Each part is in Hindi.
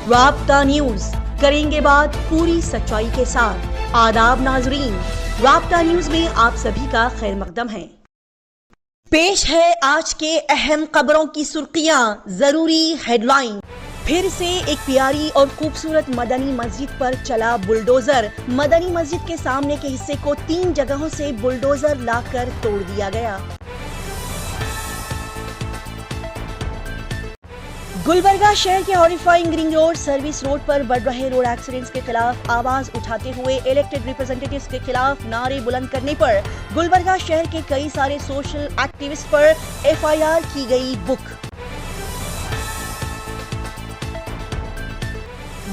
राब्ता न्यूज, करेंगे बात पूरी सच्चाई के साथ। आदाब नाजरीन, राब्ता न्यूज में आप सभी का खैर मकदम है। पेश है आज के अहम खबरों की सुर्खियां, जरूरी हेडलाइन। फिर से एक प्यारी और खूबसूरत मदनी मस्जिद पर चला बुलडोजर। मदनी मस्जिद के सामने के हिस्से को 3 जगहों से बुलडोजर लाकर तोड़ दिया गया। गुलबर्गा शहर के horrifying ring road service road पर बढ़ रहे रोड एक्सीडेंट्स के खिलाफ आवाज उठाते हुए इलेक्टेड रिप्रेजेंटेटिव्स के खिलाफ नारे बुलंद करने पर गुलबर्गा शहर के कई सारे सोशल एक्टिविस्ट पर एफआईआर की गई बुक।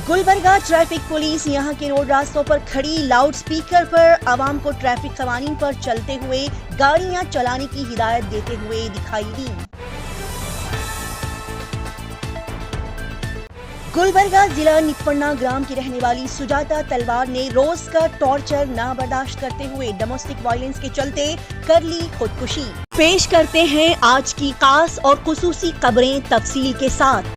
गुलबर्गा ट्रैफिक पुलिस यहां के रोड रास्तों पर खड़ी लाउड स्पीकर पर आवाम को ट्रैफिक कवानीन पर चलते हुए गाड़ियां चलाने की हिदायत देते हुए दिखाई दी। गुलबर्गा जिला निपन्ना ग्राम की रहने वाली सुजाता तलवार ने रोज का टॉर्चर ना बर्दाश्त करते हुए डोमेस्टिक वायलेंस के चलते कर ली खुदकुशी। पेश करते हैं आज की खास और खुसूसी खबरें तफसील के साथ।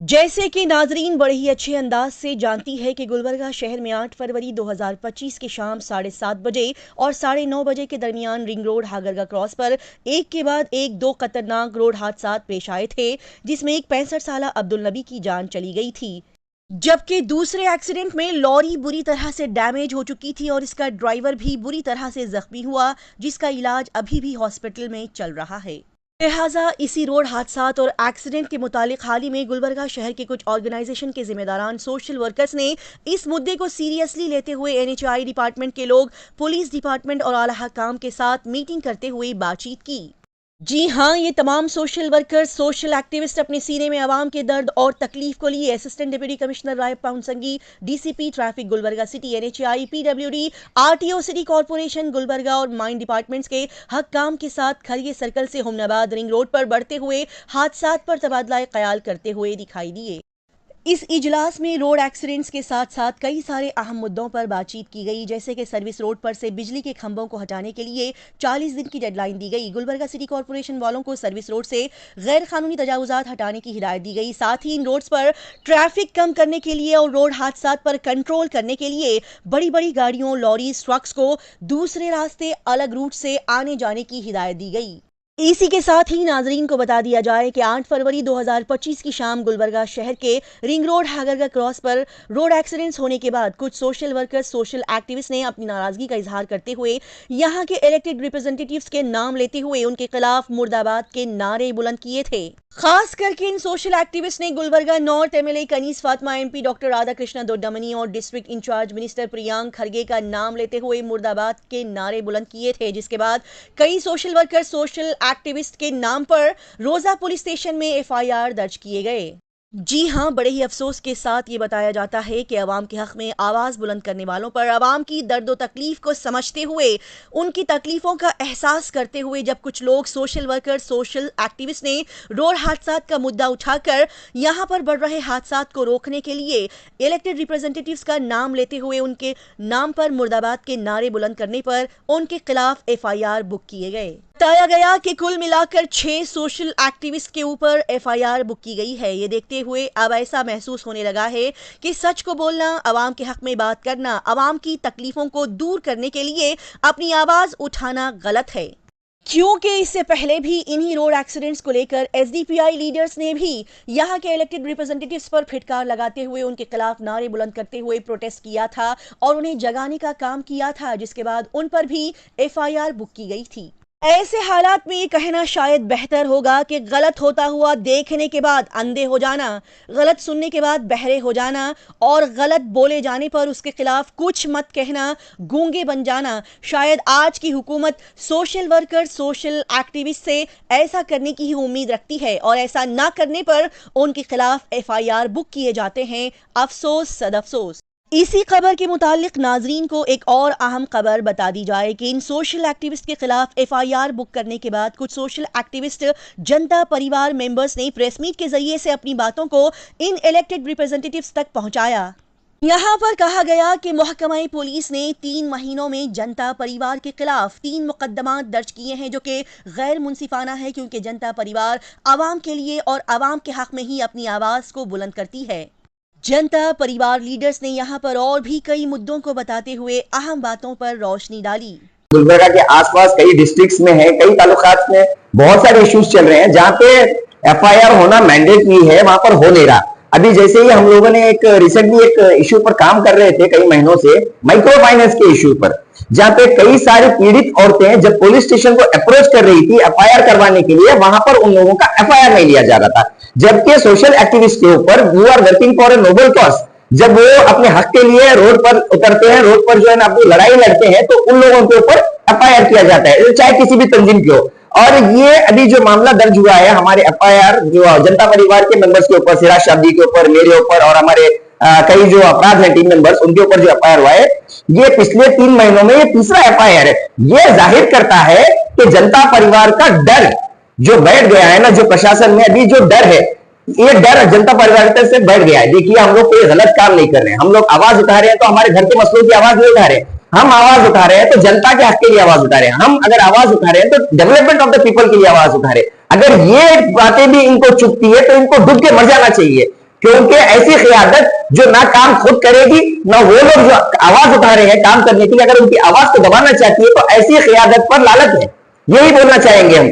जैसे कि नाजरीन बड़े ही अच्छे अंदाज से जानती है कि गुलबर्गा शहर में 8 फरवरी 2025 की शाम 7:30 बजे और 9:30 बजे के दरमियान रिंग रोड हागरगा क्रॉस पर एक के बाद एक 2 खतरनाक रोड हादसा पेश आए थे, जिसमें एक 65 साला अब्दुल नबी की जान चली गई थी, जबकि दूसरे एक्सीडेंट में लॉरी बुरी तरह से डैमेज हो चुकी थी और इसका ड्राइवर भी बुरी तरह से जख्मी हुआ, जिसका इलाज अभी भी हॉस्पिटल में चल रहा है। लिहाजा इसी रोड हादसात और एक्सीडेंट के मुतालिक हाल ही में गुलबर्गा शहर के कुछ ऑर्गेनाइजेशन के जिम्मेदारान सोशल वर्कर्स ने इस मुद्दे को सीरियसली लेते हुए एनएचआई डिपार्टमेंट के लोग, पुलिस डिपार्टमेंट और आला हकाम के साथ मीटिंग करते हुए बातचीत की। जी हां, ये तमाम सोशल वर्कर्स, सोशल एक्टिविस्ट अपने सीने में आवाम के दर्द और तकलीफ को लिए असिस्टेंट डिप्टी कमिश्नर राय पाउनसंगी, DCP traffic Gulbarga city, NHI, PWD, RTO city corporation Gulbarga और माइन डिपार्टमेंट्स के हक्काम के साथ खरिये सर्कल से हुमनाबाद रिंग रोड पर बढ़ते हुए हादसात पर तबादला ख्याल करते हुए दिखाई दिए। इस इजलास में रोड एक्सीडेंट्स के साथ साथ कई सारे अहम मुद्दों पर बातचीत की गई, जैसे कि सर्विस रोड पर से बिजली के खंभों को हटाने के लिए 40 दिन की डेडलाइन दी गई। गुलबर्गा सिटी कॉर्पोरेशन वालों को सर्विस रोड से गैर कानूनी तजावुजात हटाने की हिदायत दी गई। साथ ही इन रोड्स पर ट्रैफिक कम करने के लिए और रोड हादसात पर कंट्रोल करने के लिए बड़ी बड़ी गाड़ियों, लॉरीज, ट्रक्स को दूसरे रास्ते अलग रूट से आने जाने की हिदायत दी गई। इसी के साथ ही नाजरीन को बता दिया जाए कि 8 फरवरी 2025 की शाम गुलबर्गा शहर के रिंग रोड हागरगा क्रॉस पर रोड एक्सीडेंट्स होने के बाद कुछ सोशल वर्कर्स, सोशल एक्टिविस्ट ने अपनी नाराजगी का इजहार करते हुए यहां के इलेक्टेड रिप्रेजेंटेटिव्स के नाम लेते हुए उनके खिलाफ मुर्दाबाद के नारे बुलंद किए थे। खास करके इन सोशल एक्टिविस्ट ने Gulbarga north MLA Kaneez Fatima, MP doctor Radha Krishna Doddamani और district incharge minister Priyank Kharge का नाम लेते हुए मुर्दाबाद के नारे बुलंद किए थे, जिसके बाद कई सोशल वर्कर, सोशल एक्टिविस्ट के नाम पर रोजा पुलिस स्टेशन में एफआईआर दर्ज किए गए। जी हां, बड़े ही अफसोस के साथ ये बताया जाता है कि अवाम के हक में आवाज बुलंद करने वालों पर अवाम की दर्द व तकलीफ को समझते हुए, उनकी तकलीफों का एहसास करते हुए जब कुछ लोग सोशल वर्कर, सोशल एक्टिविस्ट ने रोड हादसात का मुद्दा उठाकर यहां पर बढ़ रहे हादसात को रोकने के लिए इलेक्टेड रिप्रेजेंटेटिव्स का नाम लेते हुए उनके नाम पर मुर्दाबाद के नारे बुलंद करने पर उनके खिलाफ एफआईआर बुक किए गए। बताया गया कि कुल मिलाकर 6 सोशल एक्टिविस्ट के ऊपर एफआईआर बुक की गई है। ये देखते हुए अब ऐसा महसूस होने लगा है कि सच को बोलना, अवाम के हक में बात करना, अवाम की तकलीफों को दूर करने के लिए अपनी आवाज उठाना गलत है, क्योंकि इससे पहले भी इन्हीं रोड एक्सीडेंट्स को लेकर एसडीपीआई लीडर्स ने भी यहां के इलेक्टेड रिप्रेजेंटेटिव्स पर फिटकार लगाते हुए उनके खिलाफ नारे बुलंद करते हुए प्रोटेस्ट किया था और उन्हें जगाने का काम किया था, जिसके बाद उन पर भी एफआईआर बुक की गई थी। ऐसे हालात में ये कहना शायद बेहतर होगा कि गलत होता हुआ देखने के बाद अंधे हो जाना, गलत सुनने के बाद बहरे हो जाना और गलत बोले जाने पर उसके खिलाफ कुछ मत कहना, गूंगे बन जाना, शायद आज की हुकूमत सोशल वर्कर, सोशल एक्टिविस्ट से ऐसा करने की ही उम्मीद रखती है और ऐसा ना करने पर उनके खिलाफ एफआईआर बुक किए जाते हैं। अफसोस सद अफसोस। इसी खबर के मुतालिक नाजरीन को एक और अहम खबर बता दी जाए कि इन सोशल एक्टिविस्ट के खिलाफ एफआईआर बुक करने के बाद कुछ सोशल एक्टिविस्ट जनता परिवार मेंबर्स ने प्रेस मीट के जरिए से अपनी बातों को इन इलेक्टेड रिप्रेजेंटेटिव्स तक पहुंचाया। यहाँ पर कहा गया कि महकमा पुलिस ने 3 महीनों में जनता परिवार के खिलाफ 3 मुकदमात दर्ज किए हैं, जो कि गैर मुंसिफाना है, क्योंकि जनता परिवार आवाम के लिए और आवाम के हक में ही अपनी आवाज को बुलंद करती है। जनता परिवार लीडर्स ने यहाँ पर और भी कई मुद्दों को बताते हुए अहम बातों पर रोशनी डाली। गुलबर्गा के आसपास कई डिस्ट्रिक्ट्स में है, कई तालुकात में बहुत सारे इश्यूज चल रहे हैं जहां पे एफआईआर होना मैंडेट नहीं है, वहां पर हो नहीं रहा। अभी जैसे ही हम लोगों ने एक रिसेंटली एक इश्यू पर काम कर रहे थे कई महीनों से, माइक्रो फाइनेंस के इश्यू पर, जहां पे कई सारी पीड़ित औरतें जब पुलिस स्टेशन को अप्रोच कर रही थी एफआईआर करवाने के लिए, वहां पर उन लोगों का एफआईआर नहीं लिया जा रहा था। जबकि सोशल एक्टिविस्ट के ऊपर who are working for a noble cause, जब वो अपने हक के लिए रोड पर उतरते हैं, रोड पर जो है ना अपनी लड़ाई लड़ते हैं, तो उन लोगों के ऊपर एफआईआर किया जाता है, चाहे किसी भी तंजीम की हो। और ये अभी जो मामला दर्ज हुआ है हमारे एफआईआर जो जनता परिवार के मेंबर्स के ऊपर, सिराज शाब्दी के ऊपर, मेरे ऊपर और हमारे कई जो अपराध हैं टीम मेंबर्स, उनके ऊपर जो एफआईआर हुआ है, ये पिछले 3 महीनों में ये तीसरा एफआईआर है। ये जाहिर करता है कि जनता परिवार का डर जो बैठ गया है ना, जो प्रशासन में अभी जो डर है, ये डर जनता परिवार से बढ़ गया है। देखिए, हम लोग कोई गलत काम नहीं कर रहे हैं, हम लोग आवाज उठा रहे हैं तो हमारे घर के मसलों की आवाज नहीं उठा रहे हैं, हम आवाज उठा रहे हैं तो जनता के हक के लिए आवाज उठा रहे हैं। हम अगर आवाज उठा रहे हैं तो डेवलपमेंट ऑफ द पीपल के लिए आवाज उठा रहे हैं। अगर ये बातें भी इनको चुभती है तो इनको डूब के मर जाना चाहिए, क्योंकि ऐसी क़यादत जो ना काम खुद करेगी, ना वो लोग जो आवाज उठा रहे हैं काम करने के लिए, अगर उनकी आवाज को दबाना चाहती है तो ऐसी क़यादत पर लानत है, यही बोलना चाहेंगे हम।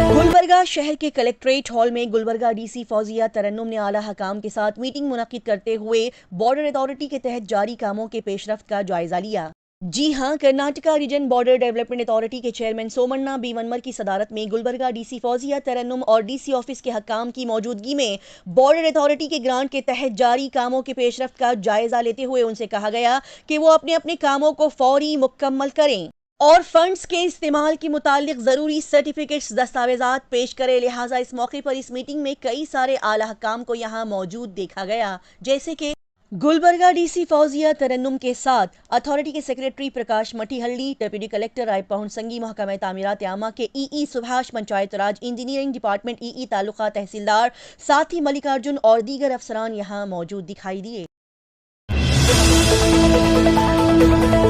गुलबर्गा शहर के कलेक्ट्रेट हॉल में गुलबर्गा डीसी फौजिया तरन्नुम ने आला हकाम के साथ मीटिंग मुनक्किद करते हुए बॉर्डर अथॉरिटी के तहत जारी कामों के पेशरफ्त का जायजा लिया। जी हां, Karnataka region border development authority के चेयरमैन सोमन्ना बी वनमर की सदारत में गुलबर्गा डीसी फौजिया तरन्नुम और डीसी ऑफिस के हकाम की मौजूदगी में बॉर्डर अथॉरिटी के ग्रांट के तहत जारी कामों के पेशरफ्त का जायजा लेते हुए उनसे कहा गया कि वो अपने अपने कामों को फौरी मुकम्मल करें और फंड्स के इस्तेमाल के मुतालिक जरूरी सर्टिफिकेट्स दस्तावेजात पेश करें। लिहाजा इस मौके पर इस मीटिंग में कई सारे आला हकाम को यहाँ मौजूद देखा गया, जैसे कि गुलबर्गा डीसी फौजिया तरन्नुम के साथ अथॉरिटी के सेक्रेटरी प्रकाश मठीहल्ली, डिप्टी कलेक्टर राय पहुन संगी, महकमा तामीरात आमा के ई सुभाष, पंचायत राज इंजीनियरिंग डिपार्टमेंट ई तालुका तहसीलदार, साथ ही मल्लिकार्जुन और दीगर अफसरान यहाँ मौजूद दिखाई दिए।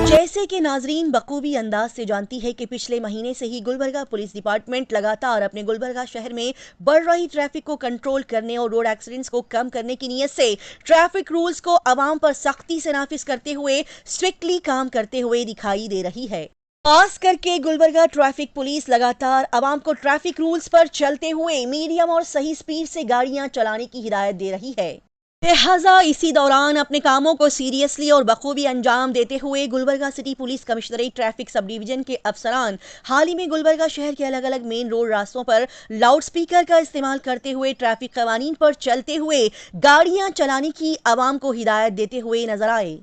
जैसे कि नाजरीन बखूबी अंदाज से जानती है कि पिछले महीने से ही गुलबर्गा पुलिस डिपार्टमेंट लगातार अपने गुलबर्गा शहर में बढ़ रही ट्रैफिक को कंट्रोल करने और रोड एक्सीडेंट्स को कम करने की नीयत से ट्रैफिक रूल्स को आवाम पर सख्ती से नाफिज करते हुए स्ट्रिक्टली काम करते हुए दिखाई दे रही है। खास करके गुलबर्गा ट्रैफिक पुलिस लगातार आवाम को ट्रैफिक रूल्स पर चलते हुए मीडियम और सही स्पीड से गाड़ियां चलाने की हिदायत दे रही है। लिहाजा इसी दौरान अपने कामों को सीरियसली और बखूबी अंजाम देते हुए Gulbarga city police commissionerate traffic sub division के अफसरान हाल ही में गुलबर्गा शहर के अलग अलग मेन रोड रास्तों पर लाउड स्पीकर का इस्तेमाल करते हुए ट्रैफिक कवानीन पर चलते हुए गाड़ियां चलाने की आवाम को हिदायत देते हुए नजर आए।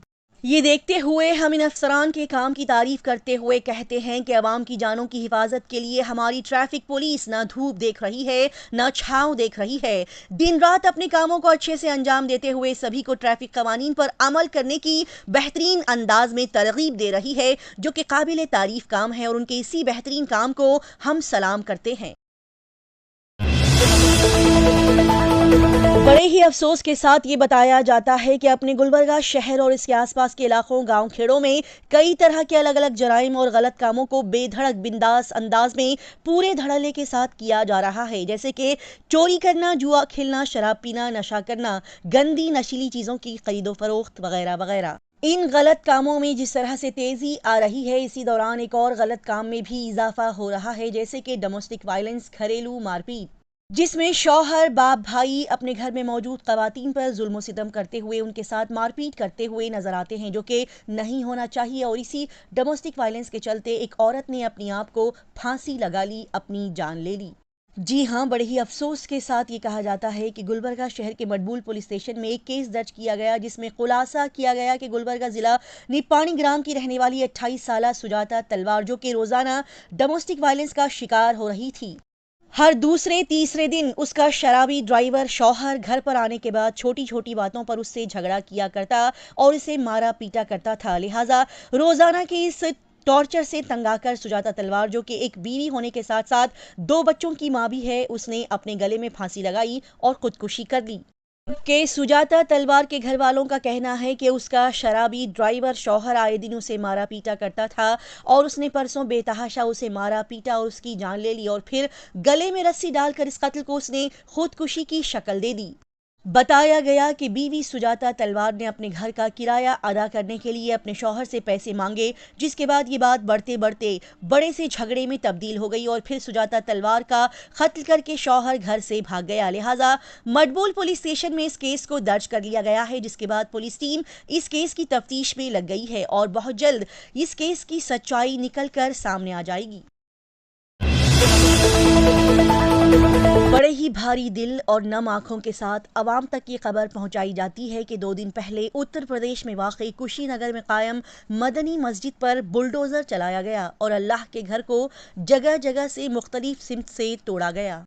ये देखते हुए हम इन अफसरान के काम की तारीफ करते हुए कहते हैं कि अवाम की जानों की हिफाजत के लिए हमारी ट्रैफिक पुलिस ना धूप देख रही है, ना छांव देख रही है, दिन रात अपने कामों को अच्छे से अंजाम देते हुए सभी को ट्रैफिक कवानीन पर अमल करने की बेहतरीन अंदाज में तरगीब दे रही है, जो कि काबिल तारीफ काम है और उनके इसी बेहतरीन काम को हम सलाम करते हैं। बड़े ही अफसोस के साथ ये बताया जाता है कि अपने गुलबर्गा शहर और इसके आसपास के इलाकों, गांव खेड़ों में कई तरह के अलग अलग जराइम और गलत कामों को बेधड़क बिंदास अंदाज में पूरे धड़ल्ले के साथ किया जा रहा है, जैसे कि चोरी करना, जुआ खेलना, शराब पीना, नशा करना, गंदी नशीली चीज़ों की खरीदो फरोख्त वगैरह वगैरह। इन गलत कामों में जिस तरह से तेजी आ रही है, इसी दौरान एक और गलत काम में भी इजाफा हो रहा है, जैसे कि डोमेस्टिक वायलेंस, घरेलू मारपीट, जिसमें शौहर बाप भाई अपने घर में मौजूद खवातीन पर जुल्म सितम करते हुए उनके साथ मारपीट करते हुए नजर आते हैं, जो कि नहीं होना चाहिए। और इसी डोमेस्टिक वायलेंस के चलते एक औरत ने अपने आप को फांसी लगा ली, अपनी जान ले ली। जी हां, बड़े ही अफसोस के साथ ये कहा जाता है कि गुलबर्गा शहर के मडबूल पुलिस स्टेशन में एक केस दर्ज किया गया, जिसमें खुलासा किया गया कि गुलबर्गा जिला निपाणी ग्राम की रहने वाली 28 साल सुजाता तलवार, जो कि रोजाना डोमेस्टिक वायलेंस का शिकार हो रही थी, हर दूसरे तीसरे दिन उसका शराबी ड्राइवर शौहर घर पर आने के बाद छोटी छोटी बातों पर उससे झगड़ा किया करता और इसे मारा पीटा करता था। लिहाजा रोजाना के इस टॉर्चर से तंग आकर सुजाता तलवार, जो कि एक बीवी होने के साथ साथ 2 बच्चों की मां भी है, उसने अपने गले में फांसी लगाई और खुदकुशी कर ली। के सुजाता तलवार के घर वालों का कहना है कि उसका शराबी ड्राइवर शौहर आए दिन उसे मारा पीटा करता था और उसने परसों बेतहाशा उसे मारा पीटा और उसकी जान ले ली और फिर गले में रस्सी डालकर इस कत्ल को उसने खुदकुशी की शक्ल दे दी। बताया गया कि बीवी सुजाता तलवार ने अपने घर का किराया अदा करने के लिए अपने शौहर से पैसे मांगे, जिसके बाद ये बात बढ़ते बढ़ते बड़े से झगड़े में तब्दील हो गई और फिर सुजाता तलवार का कत्ल करके शौहर घर से भाग गया। लिहाजा मडबोल पुलिस स्टेशन में इस केस को दर्ज कर लिया गया है, जिसके बाद पुलिस टीम इस केस की तफ्तीश में लग गई है और बहुत जल्द इस केस की सच्चाई निकल कर सामने आ जाएगी। बड़े ही भारी दिल और नम आंखों के साथ अवाम तक ये खबर पहुंचाई जाती है कि 2 दिन पहले उत्तर प्रदेश में वाक़ई कुशीनगर में कायम मदनी मस्जिद पर बुलडोज़र चलाया गया और अल्लाह के घर को जगह जगह से मुख्तलिफ सिमत से तोड़ा गया।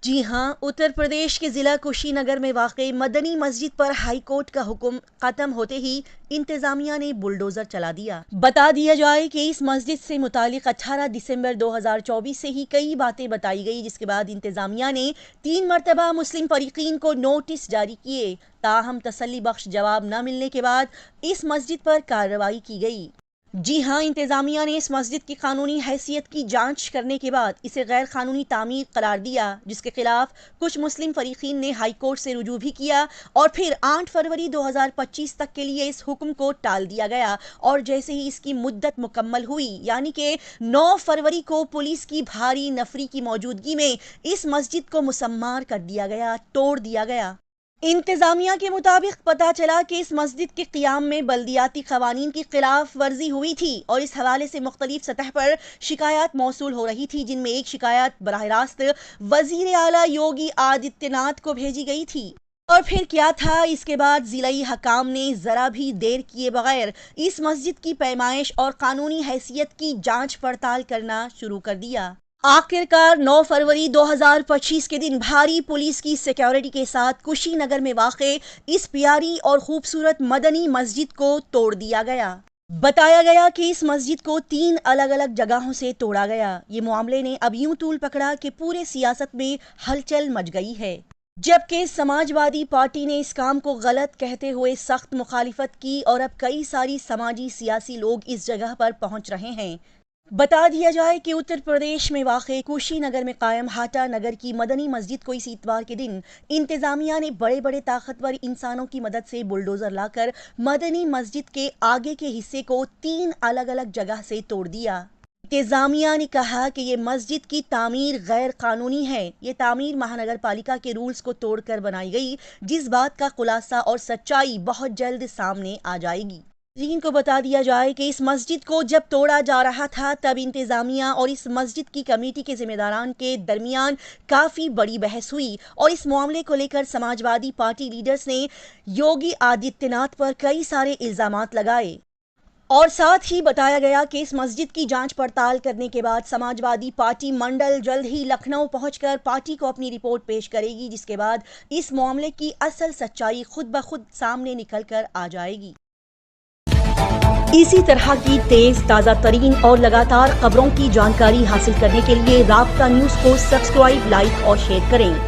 जी हाँ, उत्तर प्रदेश के ज़िला कुशीनगर में वाक़ई मदनी मस्जिद पर हाई कोर्ट का हुक्म ख़त्म होते ही इंतज़ामिया ने बुलडोज़र चला दिया। बता दिया जाए कि इस मस्जिद से मुतालिक 18 दिसंबर 2024 से ही कई बातें बताई गई, जिसके बाद इंतज़ामिया ने 3 मरतबा मुस्लिम फ़रीक़ीन को नोटिस जारी किए। ताहम तसल्ली बख्श जवाब न मिलने के बाद इस मस्जिद पर कार्रवाई की गई। जी हाँ, इंतज़ामिया ने इस मस्जिद की कानूनी हैसियत की जांच करने के बाद इसे गैर कानूनी तामीर करार दिया, जिसके खिलाफ कुछ मुस्लिम फ़रीक़ीन ने हाई कोर्ट से रुजू भी किया और फिर 8 फरवरी 2025 तक के लिए इस हुक्म को टाल दिया गया और जैसे ही इसकी मुद्दत मुकम्मल हुई यानी कि 9 फरवरी को पुलिस की भारी नफरी की मौजूदगी में इस मस्जिद को मुसम्मार कर दिया गया, तोड़ दिया गया। इंतज़ामिया के मुताबिक पता चला कि इस मस्जिद के क़ियाम में बल्दियाती क़वानीन की खिलाफ वर्जी हुई थी और इस हवाले से मुख्तलिफ सतह पर शिकायत मौसूल हो रही थी, जिनमें एक शिकायत बराह रास्त वज़ीर आला योगी आदित्यनाथ को भेजी गई थी। और फिर क्या था, इसके बाद ज़िलाई हकाम ने ज़रा भी देर किए बगैर इस मस्जिद की पैमाइश और कानूनी हैसियत की जाँच पड़ताल करना शुरू कर दिया। आखिरकार 9 फरवरी 2025 के दिन भारी पुलिस की सिक्योरिटी के साथ कुशीनगर में वाक़े इस प्यारी और खूबसूरत मदनी मस्जिद को तोड़ दिया गया। बताया गया कि इस मस्जिद को 3 अलग अलग जगहों से तोड़ा गया। ये मामले ने अब यूं तूल पकड़ा कि पूरे सियासत में हलचल मच गई है, जबकि समाजवादी पार्टी ने इस काम को गलत कहते हुए सख्त मुखालिफत की और अब कई सारी समाजी सियासी लोग इस जगह पर पहुंच रहे हैं। बता दिया जाए कि उत्तर प्रदेश में वाक़े कुशीनगर में कायम हाटा नगर की मदनी मस्जिद को इस इतवार के दिन इंतज़ामिया ने बड़े बड़े ताकतवर इंसानों की मदद से बुलडोज़र लाकर मदनी मस्जिद के आगे के हिस्से को 3 अलग अलग जगह से तोड़ दिया। इंतज़ामिया ने कहा कि ये मस्जिद की तामीर गैर कानूनी है। ये तामीर महानगर पालिका के रूल्स को तोड़कर बनाई गई, जिस बात का खुलासा और सच्चाई बहुत जल्द सामने आ जाएगी। को बता दिया जाए कि इस मस्जिद को जब तोड़ा जा रहा था तब इंतज़ामिया और इस मस्जिद की कमेटी के जिम्मेदारान के दरमियान काफ़ी बड़ी बहस हुई और इस मामले को लेकर समाजवादी पार्टी लीडर्स ने योगी आदित्यनाथ पर कई सारे इल्ज़ामात लगाए और साथ ही बताया गया कि इस मस्जिद की जांच पड़ताल करने के बाद समाजवादी पार्टी मंडल जल्द ही लखनऊ पहुंचकर पार्टी को अपनी रिपोर्ट पेश करेगी, जिसके बाद इस मामले की असल सच्चाई खुद ब खुद सामने निकल कर आ जाएगी। इसी तरह की तेज ताज़ा तरीन और लगातार खबरों की जानकारी हासिल करने के लिए राब्ता न्यूज़ को सब्सक्राइब, लाइक और शेयर करें।